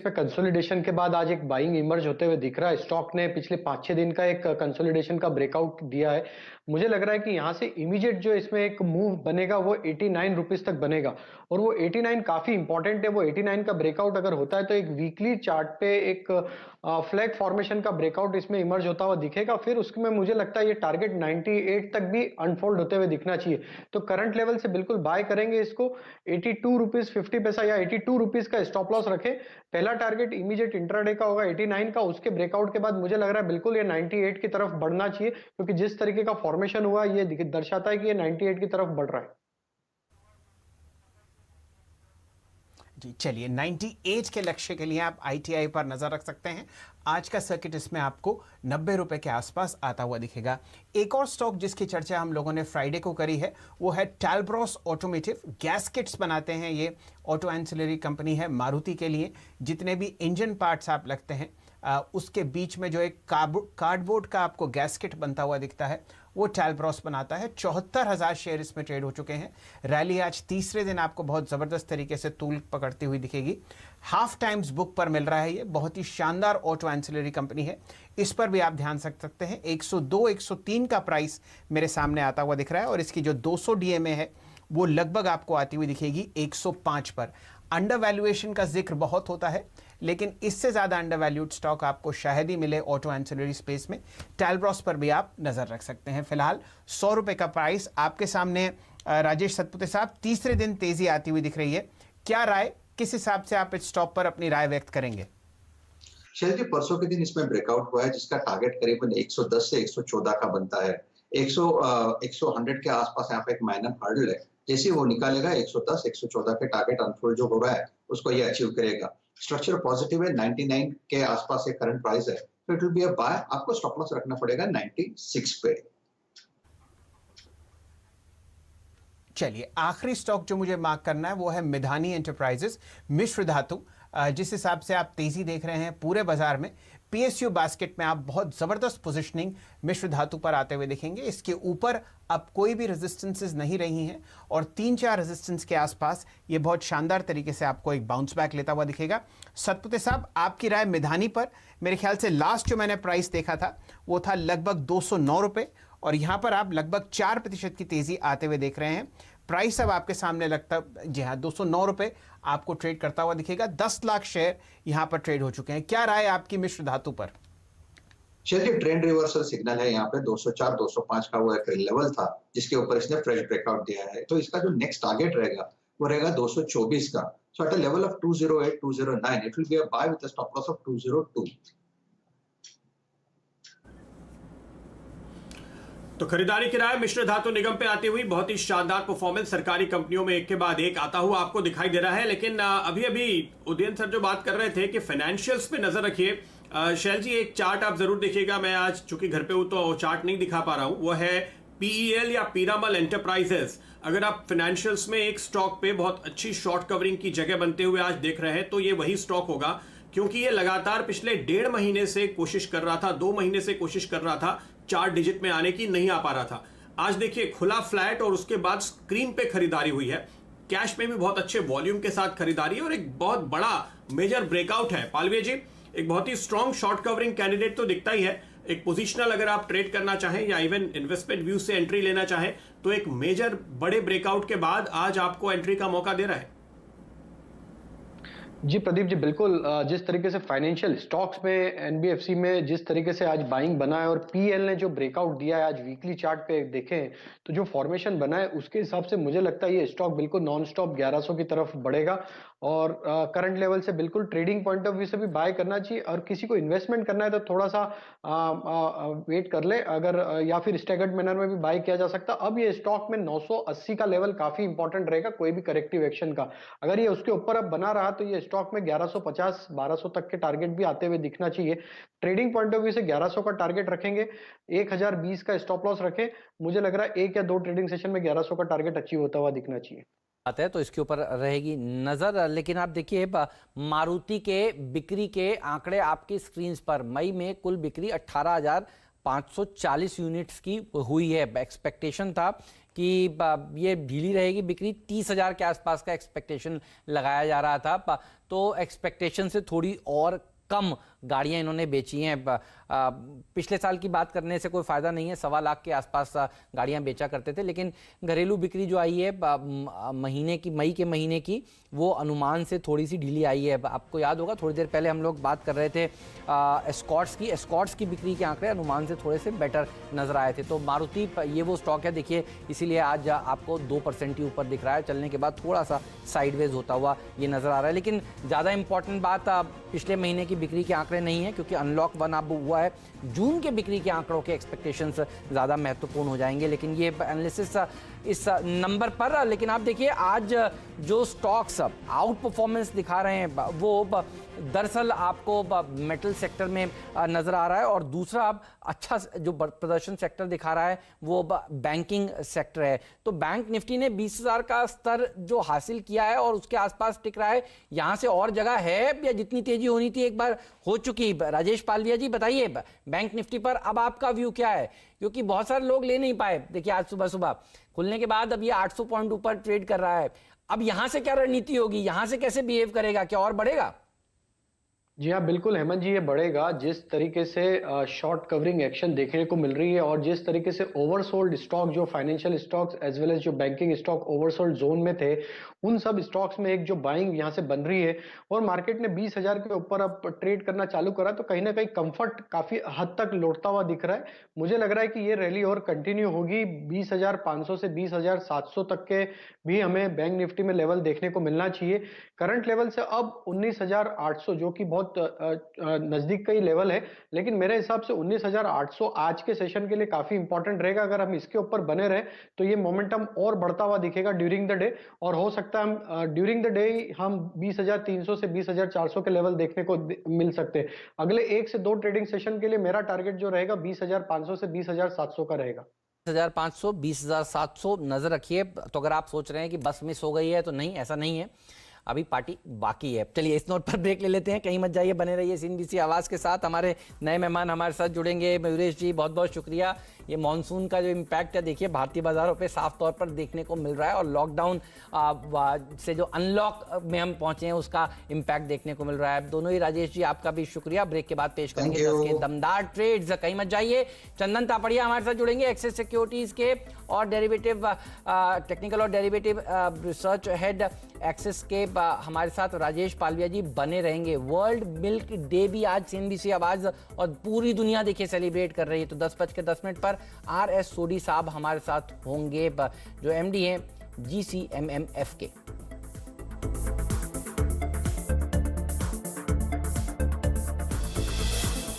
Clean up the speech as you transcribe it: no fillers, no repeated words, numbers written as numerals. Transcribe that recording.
पे कंसोलिडेशन के बाद आज एक बाइंग इमर्ज होते हुए दिख रहा है। स्टॉक ने पिछले 5-6 दिन का एक कंसोलिडेशन का ब्रेकआउट दिया है। मुझे लग रहा है कि यहाँ से इमीडिएट जो इसमें एक मूव बनेगा वो 89 रुपीस तक बनेगा, और वो 89 काफी इंपॉर्टेंट है। वो 89 का ब्रेकआउट अगर होता है तो एक वीकली चार्ट पे एक फ्लैग फॉर्मेशन का ब्रेकआउट इसमें इमर्ज होता हुआ दिखेगा। फिर उसमें मुझे लगता है ये टारगेट 98 तक भी अनफोल्ड होते हुए दिखना चाहिए। तो करंट लेवल से बिल्कुल बाय करेंगे इसको। 82 रुपीस 50 पैसा या 82 रुपीस का स्टॉप लॉस रखें। पहला टारगेट इमीडिएट इंट्राडे का होगा 89 का। उसके ब्रेकआउट के बाद मुझे लग रहा है बिल्कुल ये 98 की तरफ बढ़ना चाहिए, क्योंकि जिस तरीके का फॉर्मेशन हुआ ये दर्शाता है कि ये 98 की तरफ बढ़ रहा है। जी चलिए, 98 के लक्ष्य के लिए आप आईटीआई पर नजर रख सकते हैं। आज का सर्किट इसमें आपको 90 रुपए के आसपास आता हुआ दिखेगा। एक और स्टॉक जिसकी चर्चा हम लोगों ने फ्राइडे को करी है वो है टैलब्रॉस ऑटोमोटिव। गैस्केट्स बनाते हैं, ये ऑटो एंसिलरी कंपनी है मारुति के लिए। जितने भी इंजन पार्ट्स आप लगते हैं उसके बीच में जो एक कार्डबोर्ड का आपको गैस्केट बनता हुआ दिखता है वो टैलब्रॉस बनाता है। 74,000 शेयर इसमें ट्रेड हो चुके हैं। रैली आज तीसरे दिन आपको बहुत ज़बरदस्त तरीके से तूल पकड़ती हुई दिखेगी। हाफ टाइम्स बुक पर मिल रहा है। ये बहुत ही शानदार ऑटो एंसिलरी कंपनी है, इस पर भी आप ध्यान रख सकते हैं। 102 103 का प्राइस मेरे सामने आता हुआ दिख रहा है, और इसकी जो 200 डीएमए है वो लगभग आपको आती हुई दिखेगी 105 पर। अंडर वैल्यूएशन का जिक्र बहुत होता है, लेकिन इससे ज़्यादा अंडर वैल्यूड स्टॉक आपको शायद ही मिले ऑटो एंसिलरी स्पेस में। टैलब्रॉस पर भी आप नज़र रख सकते हैं। फिलहाल 100 रुपये का प्राइस आपके सामने। राजेश सतपुते साहब, तीसरे दिन तेज़ी आती हुई दिख रही है, क्या राय, किस हिसाब से आप इस स्टॉक पर अपनी राय व्यक्त करेंगे? शैल जी, परसों के दिन इसमें ब्रेकआउट हुआ है जिसका टारगेट करीबन 110 से 114 का बनता है। 100 के आसपास यहाँ पे एक माइनर हर्डल है। जैसे वो निकालेगा 110 114 के टारगेट अनफोल्ड जो हो रहा है उसको ये अचीव करेगा। स्ट्रक्चर पॉजिटिव है, 99 के आसपास एक करंट प्राइस है, तो it will be a buy. आपको स्टॉप लॉस रखना पड़ेगा 96 पे। चलिए, आखिरी स्टॉक जो मुझे मार्क करना है वो है मिधानी एंटरप्राइजेस, मिश्र धातु। जिस हिसाब से आप तेजी देख रहे हैं पूरे बाजार में, पीएसयू बास्केट में आप बहुत जबरदस्त पोजीशनिंग मिश्र धातु पर आते हुए देखेंगे। इसके ऊपर अब कोई भी रेजिस्टेंसेस नहीं रही हैं, और 3-4 रेजिस्टेंस के आसपास ये बहुत शानदार तरीके से आपको एक बाउंस बैक लेता हुआ दिखेगा। सतपुते साहब, आपकी राय मिधानी पर? मेरे ख्याल से लास्ट जो मैंने प्राइस देखा था वो था लगभग 209 रुपये, और यहाँ पर आप लगभग 4% की तेजी आते हुए देख रहे हैं। प्राइस अब आपके सामने लगता, जी हाँ, 209 रुपये आपको ट्रेड करता हुआ दिखेगा। 10 लाख शेयर यहाँ पर ट्रेड हो चुके हैं। क्या राय आपकी मिश्र धातु पर? चलिए, ट्रेंड रिवर्सल सिग्नल है यहाँ पे। 204 205 का वो एक लेवल था जिसके ऊपर इसने फ्रेश ब्रेकआउट दिया है, तो इसका जो नेक्स्ट टारगेट रहेगा वो रहेगा 224 का। So at a level of 208 209 it will be a buy with a stop loss of 202। तो खरीदारी की राय मिश्र धातु निगम पे आती हुई बहुत ही शानदार परफॉर्मेंस सरकारी कंपनियों में एक के बाद एक आता हुआ आपको दिखाई दे रहा है। लेकिन अभी अभी उदयन सर जो बात कर रहे थे कि फाइनेंशियल्स पे नजर रखिए। शैल जी, एक चार्ट आप जरूर देखिएगा। मैं आज चूंकि घर पे हूं तो चार्ट नहीं दिखा पा रहा हूं। वो है पीईएल या पीरामल एंटरप्राइजेस। अगर आप फाइनेंशियल्स में एक स्टॉक पे बहुत अच्छी शॉर्ट कवरिंग की जगह बनते हुए आज देख रहे हैं तो ये वही स्टॉक होगा, क्योंकि ये लगातार पिछले 1.5 महीने से कोशिश कर रहा था, 2 महीने से कोशिश कर रहा था 4 डिजिट में आने की, नहीं आ पा रहा था। आज देखिए खुला फ्लैट, और उसके बाद स्क्रीन पे खरीदारी हुई है। कैश में भी बहुत अच्छे वॉल्यूम के साथ खरीदारी है, और एक बहुत बड़ा मेजर ब्रेकआउट है। पालवे जी, एक बहुत ही स्ट्रॉन्ग शॉर्ट कवरिंग कैंडिडेट तो दिखता ही है। एक पोजिशनल अगर आप ट्रेड करना चाहें या इवन इन्वेस्टमेंट व्यू से एंट्री लेना चाहें तो एक मेजर बड़े ब्रेकआउट के बाद आज आपको एंट्री का मौका दे रहा है। जी प्रदीप जी, बिल्कुल। जिस तरीके से फाइनेंशियल स्टॉक्स में एनबीएफसी में जिस तरीके से आज बाइंग बना है, और पीएल ने जो ब्रेकआउट दिया है आज वीकली चार्ट पे देखें तो जो फॉर्मेशन बना है उसके हिसाब से मुझे लगता है ये स्टॉक बिल्कुल नॉन स्टॉप 1100 की तरफ बढ़ेगा। और करंट लेवल से बिल्कुल ट्रेडिंग पॉइंट ऑफ व्यू से भी बाय करना चाहिए, और किसी को इन्वेस्टमेंट करना है तो थोड़ा सा वेट कर ले, अगर या फिर स्टैगर्ड मैनर में भी बाय किया जा सकता। अब ये स्टॉक में 980 का लेवल काफी इंपॉर्टेंट रहेगा कोई भी करेक्टिव एक्शन का। अगर ये उसके ऊपर अब बना रहा तो ये स्टॉक में 1150 1200 तक के टारगेट भी आते हुए दिखना चाहिए। ट्रेडिंग पॉइंट ऑफ व्यू से 1100 का टारगेट रखेंगे, 1020 का स्टॉप लॉस रखें। मुझे लग रहा है 1 या 2 ट्रेडिंग सेशन में 1100 का टारगेट अचीव होता हुआ दिखना चाहिए। है तो इसके ऊपर रहेगी नजर। लेकिन आप देखिए मारुति के बिक्री के आंकड़े आपकी स्क्रीन पर। मई में कुल बिक्री 18,000 540 यूनिट्स की हुई है। एक्सपेक्टेशन था कि ये ढीली रहेगी बिक्री, 30,000 के आसपास का एक्सपेक्टेशन लगाया जा रहा था, तो एक्सपेक्टेशन से थोड़ी और कम गाड़ियां इन्होंने बेची हैं। पिछले साल की बात करने से कोई फ़ायदा नहीं है, 1.25 लाख के आसपास गाड़ियां बेचा करते थे, लेकिन घरेलू बिक्री जो आई है महीने की, मई के महीने की, वो अनुमान से थोड़ी सी ढीली आई है। आपको याद होगा थोड़ी देर पहले हम लोग बात कर रहे थे एस्कॉर्ट्स की बिक्री के आंकड़े अनुमान से थोड़े से बेटर नजर आए थे। तो मारुति ये वो स्टॉक है, देखिए इसीलिए आज आपको 2% ही ऊपर दिख रहा है, चलने के बाद थोड़ा सा साइडवेज होता हुआ ये नजर आ रहा है। लेकिन ज़्यादा इंपॉर्टेंट बात पिछले महीने की बिक्री के आंकड़े नहीं है, क्योंकि अनलॉक 1 अब हुआ है, जून के बिक्री के आंकड़ों के एक्सपेक्टेशंस ज़्यादा महत्वपूर्ण हो जाएंगे। लेकिन ये एनालिसिस इस नंबर पर, लेकिन आप देखिए आज जो स्टॉक्स आउट परफॉर्मेंस दिखा रहे हैं वो दरअसल आपको मेटल सेक्टर में नजर आ रहा है, और दूसरा अच्छा जो प्रदर्शन सेक्टर दिखा रहा है वो बैंकिंग सेक्टर है। तो बैंक निफ्टी ने 20,000 का स्तर जो हासिल किया है और उसके आसपास टिक रहा है, यहां से और जगह है या जितनी तेजी होनी थी एक बार हो चुकी? राजेश पालविया जी बताइए, बैंक निफ्टी पर अब आपका व्यू क्या है, क्योंकि बहुत सारे लोग ले नहीं पाए। देखिए आज सुबह सुबह खुलने के बाद अब ये 800 पॉइंट ऊपर ट्रेड कर रहा है, अब यहां से क्या रणनीति होगी, यहां से कैसे बिहेव करेगा, क्या और बढ़ेगा? जी हाँ, बिल्कुल हेमंत जी, ये बढ़ेगा। जिस तरीके से शॉर्ट कवरिंग एक्शन देखने को मिल रही है और जिस तरीके से ओवरसोल्ड स्टॉक, जो financial stocks as well as जो बैंकिंग स्टॉक ओवरसोल्ड जोन में थे, उन सब स्टॉक्स में एक जो बाइंग यहाँ से बन रही है और मार्केट ने 20,000 के ऊपर अब ट्रेड करना चालू करा, तो कहीं ना कहीं कंफर्ट काफी हद तक लौटता हुआ दिख रहा है। मुझे लग रहा है कि ये रैली और कंटिन्यू होगी। 20,500 से 20,700 तक के भी हमें बैंक निफ्टी में लेवल देखने को मिलना चाहिए। करंट लेवल से अब 19,800 जो कि बहुत नजदीक का ही लेवल है, लेकिन मेरे हिसाब से 19,800 आज के सेशन के लिए काफी इंपॉर्टेंट रहेगा। अगर हम इसके ऊपर बने रहे तो ये मोमेंटम और बढ़ता हुआ दिखेगा ड्यूरिंग द डे, और हो सकता है हम ड्यूरिंग द डे हम 20,300 से 20,400 के लेवल देखने को मिल सकते हैं। अगले 1 से 2 ट्रेडिंग सेशन के लिए मेरा टारगेट जो रहेगा 20,500 से 20,700 का रहेगा। 20,500 20,700 नजर रखिए। तो अगर आप सोच रहे हैं कि बस मिस हो गई है, तो नहीं, ऐसा नहीं है, अभी पार्टी बाकी है। चलिए इस नोट पर ब्रेक ले लेते हैं, कहीं मत जाइए, बने रहिए CNBC आवाज़ के साथ। हमारे नए मेहमान हमारे साथ जुड़ेंगे। मयूरेश जी बहुत बहुत शुक्रिया। ये मॉनसून का जो इम्पैक्ट है देखिए भारतीय बाजारों पे साफ तौर पर देखने को मिल रहा है, और लॉकडाउन से जो अनलॉक में हम पहुंचे हैं उसका इम्पैक्ट देखने को मिल रहा है। दोनों ही राजेश जी आपका भी शुक्रिया। ब्रेक के बाद पेश करेंगे 10 के दमदार ट्रेड्स, कहीं मत जाइए। चंदन तापड़िया हमारे साथ जुड़ेंगे एक्सिस सिक्योरिटीज के और डेरिवेटिव टेक्निकल और डेरिवेटिव रिसर्च हेड एक्सिस के हमारे साथ राजेश पालविया जी बने रहेंगे। वर्ल्ड मिल्क डे भी आज CNBC आवाज और पूरी दुनिया देखिए सेलिब्रेट कर रही है। तो 10:10 पर RS सोडी साहब हमारे साथ होंगे, जो MD हैं GCMMF के।